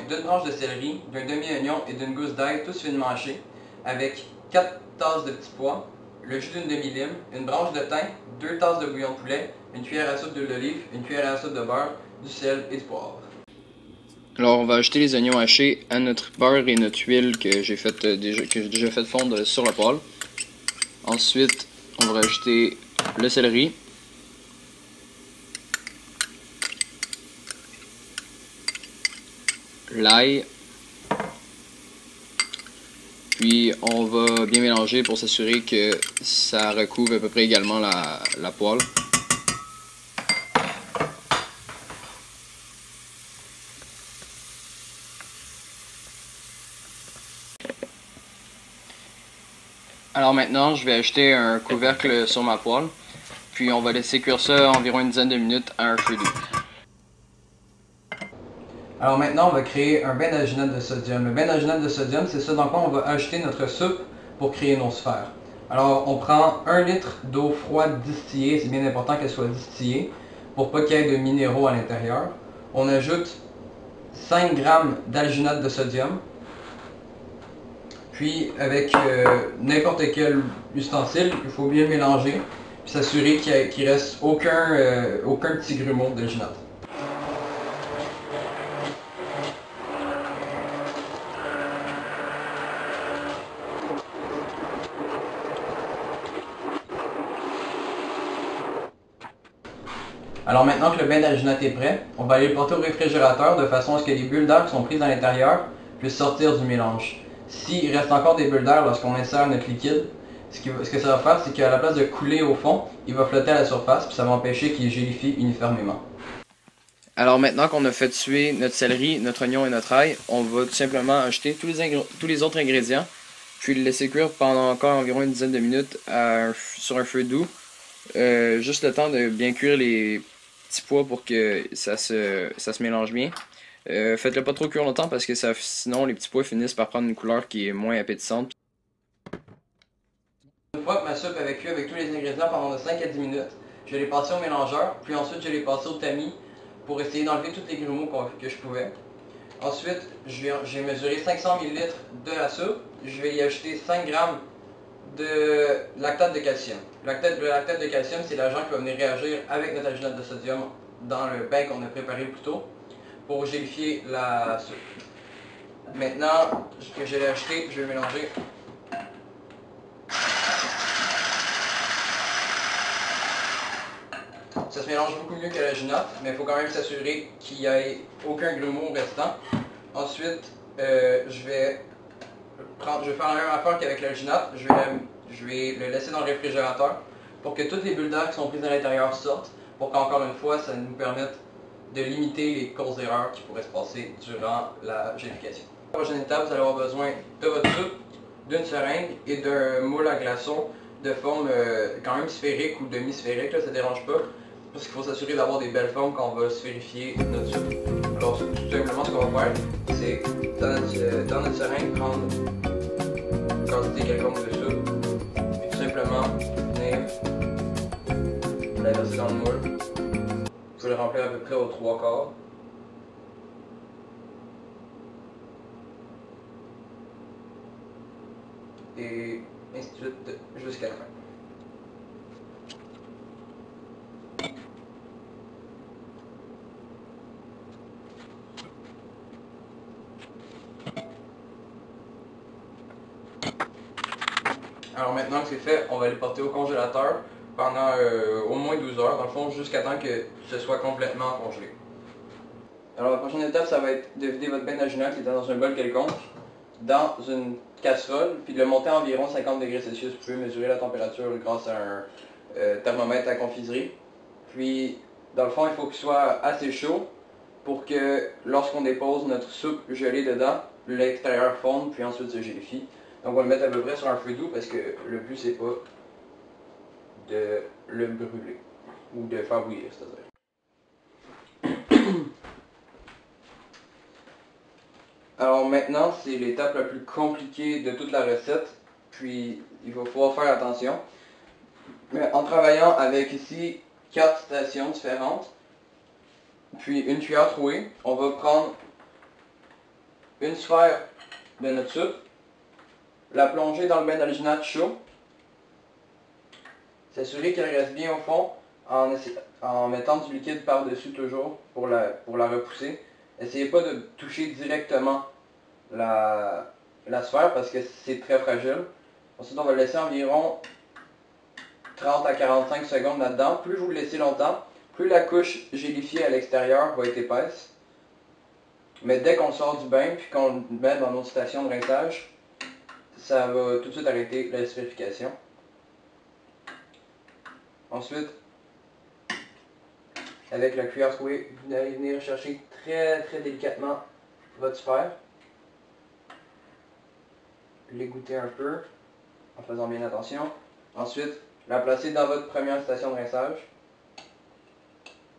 d'une branche de céleri, d'un demi-oignon et d'une gousse d'ail, tous finement hachés, avec 4 tasses de petits pois, le jus d'une demi-lime, une branche de thym, 2 tasses de bouillon de poulet, une cuillère à soupe d'huile d'olive, une cuillère à soupe de beurre, du sel et du poivre. Alors on va ajouter les oignons hachés à notre beurre et notre huile que j'ai déjà fait fondre sur la poêle. Ensuite, on va rajouter le céleri, l'ail, puis on va bien mélanger pour s'assurer que ça recouvre à peu près également la poêle. Alors maintenant, je vais ajouter un couvercle sur ma poêle, puis on va laisser cuire ça environ une dizaine de minutes à un feu doux. Alors maintenant, on va créer un bain d'alginate de sodium. Le bain d'alginate de sodium, c'est ce dans quoi on va ajouter notre soupe pour créer nos sphères. Alors, on prend 1 litre d'eau froide distillée, c'est bien important qu'elle soit distillée, pour pas qu'il y ait de minéraux à l'intérieur. On ajoute 5 g d'alginate de sodium, puis avec n'importe quel ustensile, il faut bien mélanger, puis s'assurer qu'il reste aucun petit grumeau d'alginate. Alors maintenant que le bain d'alginate est prêt, on va aller le porter au réfrigérateur de façon à ce que les bulles d'air qui sont prises à l'intérieur puissent sortir du mélange. S'il reste encore des bulles d'air lorsqu'on insère notre liquide, ce que ça va faire, c'est qu'à la place de couler au fond, il va flotter à la surface, puis ça va empêcher qu'il gélifie uniformément. Alors maintenant qu'on a fait tuer notre céleri, notre oignon et notre ail, on va tout simplement ajouter tous les autres ingrédients, puis le laisser cuire pendant encore environ une dizaine de minutes sur un feu doux. Juste le temps de bien cuire les petits pois pour que ça se mélange bien. Faites-le pas trop cuire longtemps parce que sinon les petits pois finissent par prendre une couleur qui est moins appétissante. Une fois que ma soupe avait cuit avec tous les ingrédients pendant de 5 à 10 minutes, je vais les passer au mélangeur, puis ensuite je vais les passer au tamis pour essayer d'enlever tous les grumeaux que je pouvais. Ensuite, j'ai mesuré 500 ml de la soupe, je vais y ajouter 5 g de lactate de calcium. Le lactate de calcium, c'est l'agent qui va venir réagir avec notre alginate de sodium dans le bain qu'on a préparé plus tôt pour gélifier la soupe. Maintenant que je l'ai ajouté, je vais mélanger. Ça se mélange beaucoup mieux que l'alginate, mais il faut quand même s'assurer qu'il n'y ait aucun grumeau restant. Ensuite, je vais faire la même affaire qu'avec l'alginate. Je vais le laisser dans le réfrigérateur pour que toutes les bulles d'air qui sont prises à l'intérieur sortent, pour qu'encore une fois, ça nous permette de limiter les causes d'erreur qui pourraient se passer durant la gélification. La prochaine étape, vous allez avoir besoin de votre soupe, d'une seringue et d'un moule à glaçons de forme quand même sphérique ou demi-sphérique, ça ne dérange pas, parce qu'il faut s'assurer d'avoir des belles formes quand on va sphérifier notre soupe. Alors tout simplement ce qu'on va faire, c'est dans notre seringue prendre une quantité quelconque de soupe, puis tout simplement venir la verser dans le moule. Il faut le remplir à peu près aux 3/4. Et ainsi de suite jusqu'à la fin. Alors maintenant que c'est fait, on va les porter au congélateur pendant au moins 12 heures, dans le fond, jusqu'à temps que ce soit complètement congelé. Alors la prochaine étape, ça va être de vider votre bain d'alginate qui est dans un bol quelconque, dans une casserole, puis de le monter à environ 50 degrés Celsius. Vous pouvez mesurer la température grâce à un thermomètre à confiserie. Puis, dans le fond, il faut qu'il soit assez chaud pour que lorsqu'on dépose notre soupe gelée dedans, l'extérieur fonde, puis ensuite se gélifie. Donc on va le mettre à peu près sur un feu doux parce que le but c'est pas de le brûler ou de faire bouillir, c'est-à-dire. Alors maintenant c'est l'étape la plus compliquée de toute la recette, puis il va falloir faire attention. Mais en travaillant avec ici 4 stations différentes, puis une cuillère trouée, on va prendre une sphère de notre soupe, la plonger dans le bain d'alginate chaud, s'assurer qu'elle reste bien au fond en mettant du liquide par-dessus toujours pour la repousser. Essayez pas de toucher directement la sphère parce que c'est très fragile. Ensuite, on va le laisser environ 30 à 45 secondes là-dedans. Plus vous le laissez longtemps, plus la couche gélifiée à l'extérieur va être épaisse. Mais dès qu'on sort du bain puis qu'on le met dans notre station de rinçage, ça va tout de suite arrêter l'acidification. Ensuite, avec la cuillère trouée, vous allez venir chercher très délicatement votre sphère. L'égoutter un peu en faisant bien attention. Ensuite, la placer dans votre première station de rinçage.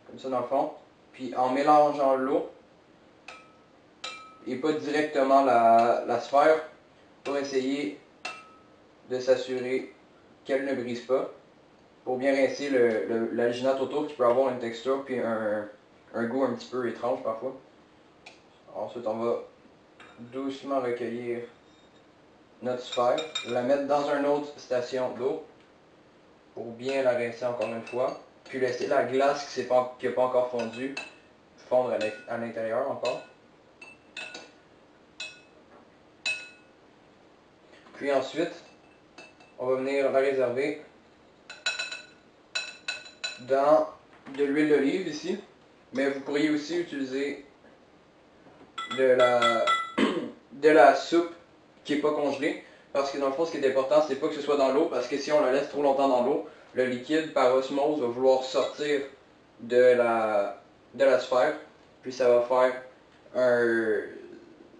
Comme ça dans le fond. Puis en mélangeant l'eau et pas directement la sphère pour essayer de s'assurer qu'elle ne brise pas. Pour bien rincer l'alginate autour qui peut avoir une texture puis un goût un petit peu étrange parfois. Ensuite, on va doucement recueillir notre sphère, la mettre dans une autre station d'eau pour bien la rincer encore une fois. Puis laisser la glace qui n'a pas encore fondu fondre à l'intérieur encore. Puis ensuite, on va venir la réserver dans de l'huile d'olive ici, mais vous pourriez aussi utiliser de la soupe qui n'est pas congelée, parce que dans le fond, ce qui est important, c'est pas que ce soit dans l'eau, parce que si on la laisse trop longtemps dans l'eau, le liquide par osmose va vouloir sortir de la sphère, puis ça va faire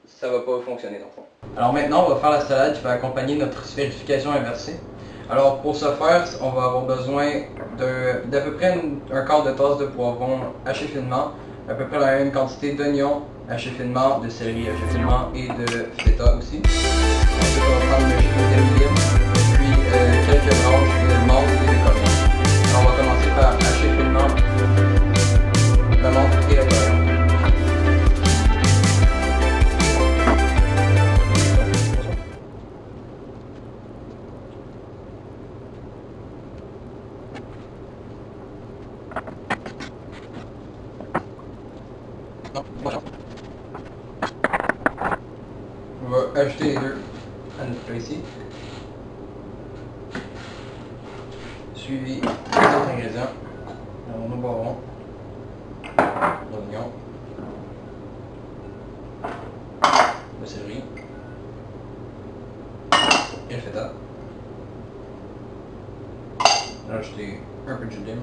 ça va pas fonctionner dans le fond. Alors maintenant, on va faire la salade qui va accompagner notre sphérification inversée. Alors pour ce faire, on va avoir besoin d'à peu près un quart de tasse de poivron haché finement, à peu près la même quantité d'oignons haché finement, de céleri haché finement et de feta aussi. Ensuite, on va prendre le gigot d'huile, puis quelques branches de menthe et de coriandre. Alors, on va commencer par hacher finement la menthe et la coriandre. On va ajouter les deux à notre plat ici. Suivi des autres ingrédients. Alors, nos poivrons, l'oignon, le céleri et le feta. On va ajouter un peu de jus de lime.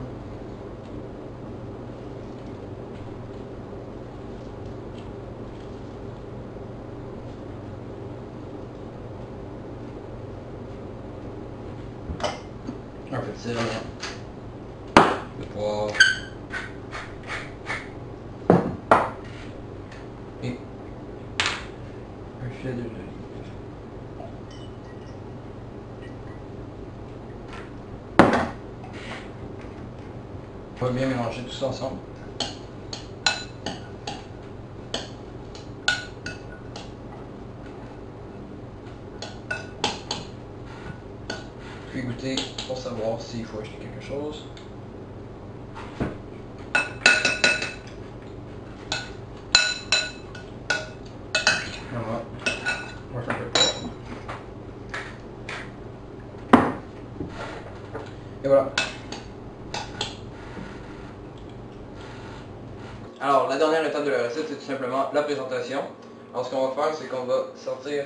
Un peu de sel, de poivre et un filet d'huile d'olive. On va bien mélanger tout ça ensemble. Puis goûter pour savoir s'il faut acheter quelque chose. Voilà. On va faire un peu de poivre. Et voilà. Alors, la dernière étape de la recette, c'est tout simplement la présentation. Alors, ce qu'on va faire, c'est qu'on va sortir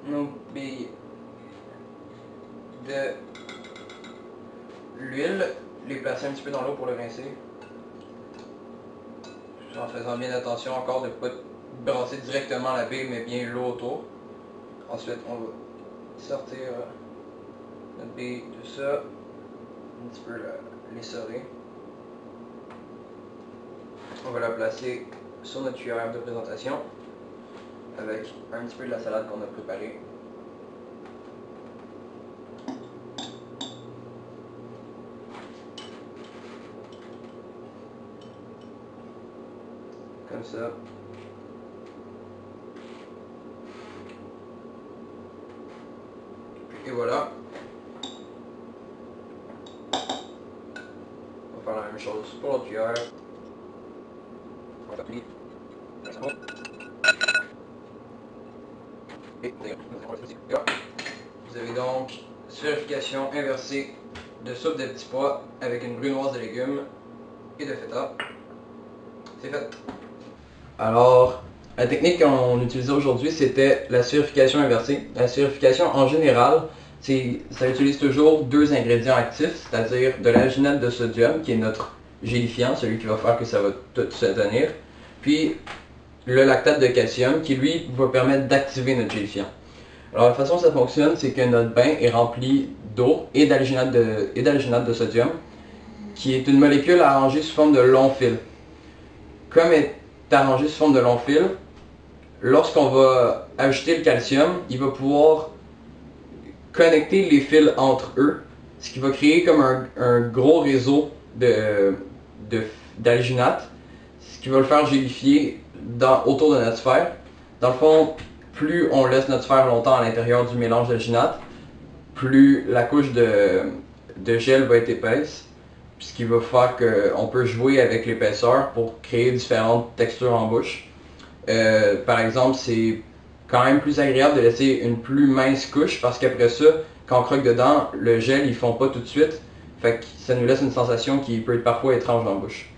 nos billes de l'huile, les placer un petit peu dans l'eau pour le rincer. En faisant bien attention encore de ne pas brasser directement la bille, mais bien l'eau autour. Ensuite, on va sortir notre bille de ça, un petit peu l'essorer. On va la placer sur notre cuillère de présentation avec un petit peu de la salade qu'on a préparée. Comme ça. voilà. On va faire la même chose pour l'autre cuillère. Vous avez donc sphérification inversée de soupe de petits pois avec une brunoise de légumes et de feta. C'est fait. Alors, la technique qu'on utilisait aujourd'hui, c'était la sphérification inversée. La sphérification, en général, ça utilise toujours deux ingrédients actifs, c'est-à-dire de l'alginate de sodium, qui est notre gélifiant, celui qui va faire que ça va tout se tenir, puis le lactate de calcium, qui lui va permettre d'activer notre gélifiant. Alors la façon dont ça fonctionne, c'est que notre bain est rempli d'eau et d'alginate de sodium, qui est une molécule arrangée sous forme de long fil. Comme elle est arrangée sous forme de long fil, lorsqu'on va ajouter le calcium, il va pouvoir connecter les fils entre eux, ce qui va créer comme un gros réseau d'alginate, ce qui va le faire gélifier autour de notre sphère. Dans le fond, plus on laisse notre sphère longtemps à l'intérieur du mélange d'alginate, plus la couche de gel va être épaisse, ce qui va faire qu'on peut jouer avec l'épaisseur pour créer différentes textures en bouche. Par exemple, c'est quand même plus agréable de laisser une plus mince couche parce qu'après ça, quand on croque dedans, le gel il fond pas tout de suite. Fait que ça nous laisse une sensation qui peut être parfois étrange dans la bouche.